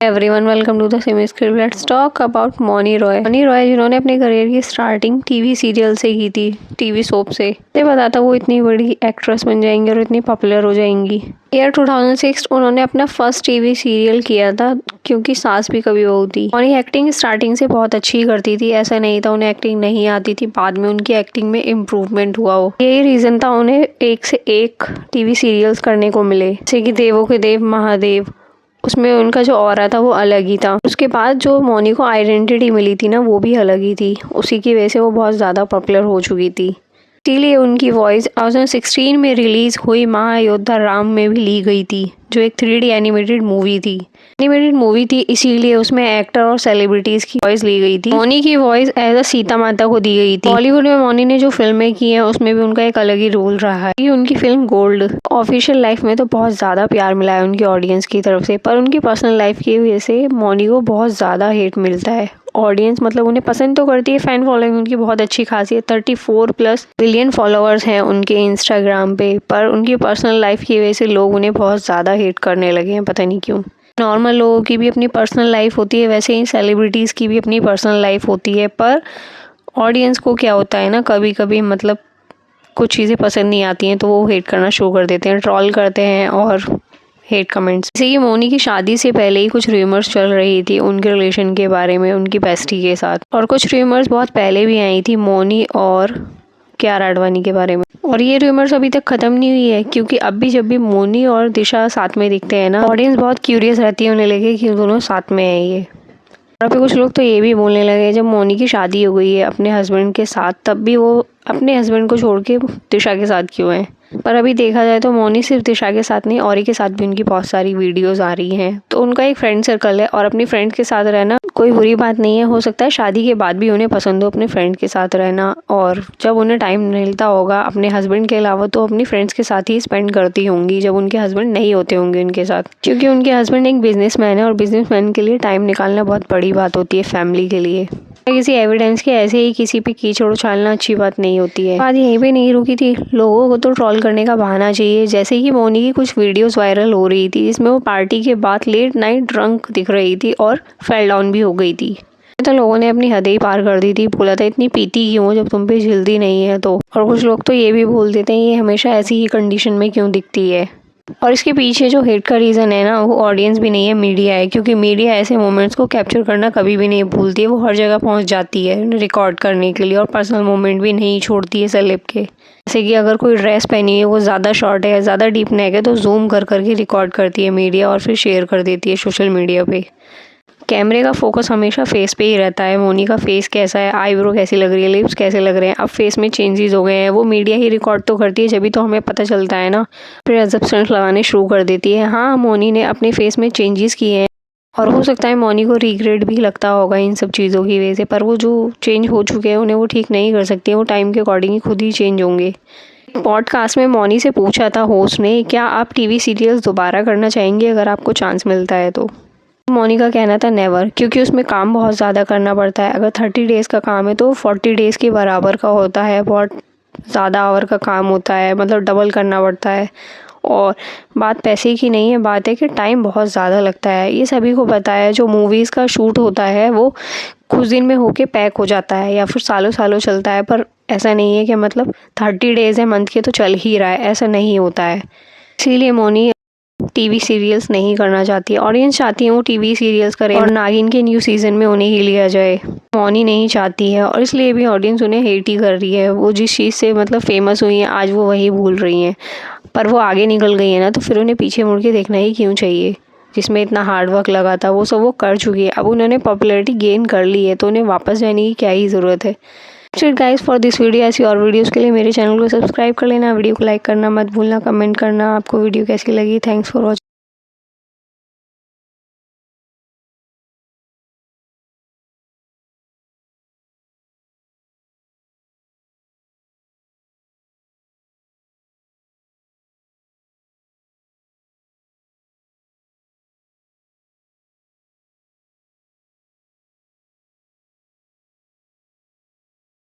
Everyone welcome to the semi script. Let's talk about Mouni Roy. Mouni Roy जिन्होंने अपने career की starting TV serial से की थी, टीवी सोप से। मुझे पता था वो इतनी बड़ी एक्ट्रेस बन जाएंगी और इतनी पॉपुलर हो जाएंगी। ईयर 2006 उन्होंने अपना फर्स्ट टीवी सीरियल किया था, क्योंकि सास भी कभी बहू थी। मौनी एक्टिंग स्टार्टिंग से बहुत अच्छी करती थी, ऐसा नहीं था उन्हें एक्टिंग नहीं आती थी। बाद में उनकी एक्टिंग में इम्प्रूवमेंट हुआ हो, यही रीजन था उन्हें एक से एक टीवी सीरियल्स करने को मिले, जैसे कि देवों के देव महादेव। उसमें उनका जो ऑरा था वो अलग ही था। उसके बाद जो मौनी को आइडेंटिटी मिली थी ना, वो भी अलग ही थी। उसी की वजह से वो बहुत ज़्यादा पॉपुलर हो चुकी थी। इसीलिए उनकी वॉइस 2016 में रिलीज हुई महायोद्धा राम में भी ली गई थी, जो एक 3D एनिमेटेड मूवी थी। इसीलिए उसमें एक्टर और सेलिब्रिटीज की वॉइस ली गई थी। मौनी की वॉइस एज अ सीता माता को दी गई थी। बॉलीवुड में मौनी ने जो फिल्में की हैं उसमें भी उनका एक अलग ही रोल रहा है। ये उनकी फिल्म गोल्ड। ऑफिशियल लाइफ में तो बहुत ज़्यादा प्यार मिला है उनकी ऑडियंस की तरफ से, पर उनकी पर्सनल लाइफ की वजह से मौनी को बहुत ज़्यादा हेट मिलता है। ऑडियंस मतलब उन्हें पसंद तो करती है, फैन फॉलोइंग उनकी बहुत अच्छी खासी है। 34+ मिलियन फॉलोअर्स हैं उनके इंस्टाग्राम पे, पर उनकी पर्सनल लाइफ की वजह से लोग उन्हें बहुत ज़्यादा हेट करने लगे हैं, पता नहीं क्यों। नॉर्मल लोगों की भी अपनी पर्सनल लाइफ होती है, वैसे ही सेलिब्रिटीज़ की भी अपनी पर्सनल लाइफ होती है, पर ऑडियंस को क्या होता है ना, कभी कभी मतलब कुछ चीज़ें पसंद नहीं आती हैं तो वो हेट करना शुरू कर देते हैं, ट्रोल करते हैं और हेट कमेंट्स। जैसे कि मौनी की शादी से पहले ही कुछ रूमर्स चल रही थी उनके रिलेशन के बारे में, उनकी बेस्टी के साथ। और कुछ रूमर्स बहुत पहले भी आई थी मौनी और कियारा आडवाणी के बारे में। और ये रूमर्स अभी तक खत्म नहीं हुई है, क्योंकि अब भी जब भी मौनी और दिशा साथ में दिखते हैं ना, ऑडियंस बहुत क्यूरियस रहती है उन्हें लेके कि दोनों साथ में है ये। और अभी कुछ लोग तो ये भी बोलने लगे, जब मौनी की शादी हो गई है अपने हस्बैंड के साथ, तब भी वो अपने हस्बैंड को छोड़ के दिशा के साथ क्यों है। पर अभी देखा जाए तो मौनी सिर्फ दिशा के साथ नहीं, औरी के साथ भी उनकी बहुत सारी वीडियोस आ रही हैं। तो उनका एक फ्रेंड सर्कल है और अपनी फ्रेंड्स के साथ रहना कोई बुरी बात नहीं है। हो सकता है शादी के बाद भी उन्हें पसंद हो अपने फ्रेंड के साथ रहना, और जब उन्हें टाइम मिलता होगा अपने हस्बैंड के अलावा तो अपनी फ्रेंड्स के साथ ही स्पेंड करती होंगी, जब उनके हस्बैंड नहीं होते होंगे उनके साथ। क्योंकि उनके हस्बैंड एक बिजनेसमैन है और बिजनेसमैन के लिए टाइम निकालना बहुत बड़ी बात होती है फैमिली के लिए। किसी एविडेंस के ऐसे ही किसी पे कीचड़ उछालना अच्छी बात नहीं होती है। बात यहीं पे नहीं रुकी थी, लोगों को तो ट्रोल करने का बहाना चाहिए। जैसे कि मौनी की कुछ वीडियोस वायरल हो रही थी, जिसमें वो पार्टी के बाद लेट नाइट ड्रंक दिख रही थी और फेल डाउन भी हो गई थी। तो लोगों ने अपनी हदें ही पार कर दी थी, बोला था इतनी पीती क्यों हो जब तुम पे झिलती नहीं है तो। और कुछ लोग तो ये भी बोल देते हैं ये हमेशा ऐसी ही कंडीशन में क्यों दिखती है। और इसके पीछे जो हेट का रीज़न है ना, वो ऑडियंस भी नहीं है, मीडिया है। क्योंकि मीडिया ऐसे मोमेंट्स को कैप्चर करना कभी भी नहीं भूलती है, वो हर जगह पहुंच जाती है रिकॉर्ड करने के लिए, और पर्सनल मोमेंट भी नहीं छोड़ती है सेलेब के। जैसे कि अगर कोई ड्रेस पहनी है वो ज़्यादा शॉर्ट है, ज़्यादा डीप नेक है, तो जूम कर करके रिकॉर्ड करती है मीडिया और फिर शेयर कर देती है सोशल मीडिया पे। कैमरे का फोकस हमेशा फेस पे ही रहता है। मौनी का फेस कैसा है, आईब्रो कैसी लग रही है, लिप्स कैसे लग रहे हैं, अब फेस में चेंजेस हो गए हैं, वो मीडिया ही रिकॉर्ड तो करती है, जब तो हमें पता चलता है ना। फिर एजम्पशंस लगाने शुरू कर देती है। हाँ, मौनी ने अपने फेस में चेंजेस किए हैं और हो सकता है मौनी को रिग्रेट भी लगता होगा इन सब चीज़ों की वजह से, पर वो जो चेंज हो चुके हैं उन्हें वो ठीक नहीं कर सकती है। वो टाइम के अकॉर्डिंग ही खुद ही चेंज होंगे। पॉडकास्ट में मौनी से पूछा था होस्ट ने, क्या आप टीवी सीरियल्स दोबारा करना चाहेंगे अगर आपको चांस मिलता है तो। मौनी का कहना था नेवर, क्योंकि उसमें काम बहुत ज़्यादा करना पड़ता है। अगर 30 डेज़ का काम है तो 40 डेज़ के बराबर का होता है। बहुत ज़्यादा आवर का काम होता है, मतलब डबल करना पड़ता है। और बात पैसे की नहीं है, बात है कि टाइम बहुत ज़्यादा लगता है। ये सभी को पता है। जो मूवीज़ का शूट होता है वो कुछ दिन में होके पैक हो जाता है या फिर सालों सालों चलता है, पर ऐसा नहीं है कि मतलब 30 डेज़ है मंथ के तो चल ही रहा है, ऐसा नहीं होता है। इसीलिए मौनी टीवी सीरियल्स नहीं करना चाहती है। ऑडियंस चाहती है वो टीवी सीरियल्स करे और नागिन के न्यू सीजन में उन्हें ही लिया जाए। मौनी नहीं चाहती है और इसलिए भी ऑडियंस उन्हें हेट ही कर रही है। वो जिस चीज़ से मतलब फेमस हुई हैं आज वो वही भूल रही हैं, पर वो आगे निकल गई है ना, तो फिर उन्हें पीछे मुड़ के देखना ही क्यों चाहिए। जिसमें इतना हार्ड वर्क लगा था वो सब वो कर चुकी है। अब उन्होंने पॉपुलैरिटी गेन कर ली है तो उन्हें वापस जाने की क्या ही ज़रूरत है। गाइस फॉर दिस वीडियो, ऐसी और वीडियोस के लिए मेरे चैनल को सब्सक्राइब कर लेना, वीडियो को लाइक करना मत भूलना, कमेंट करना आपको वीडियो कैसी लगी। Thanks for watching.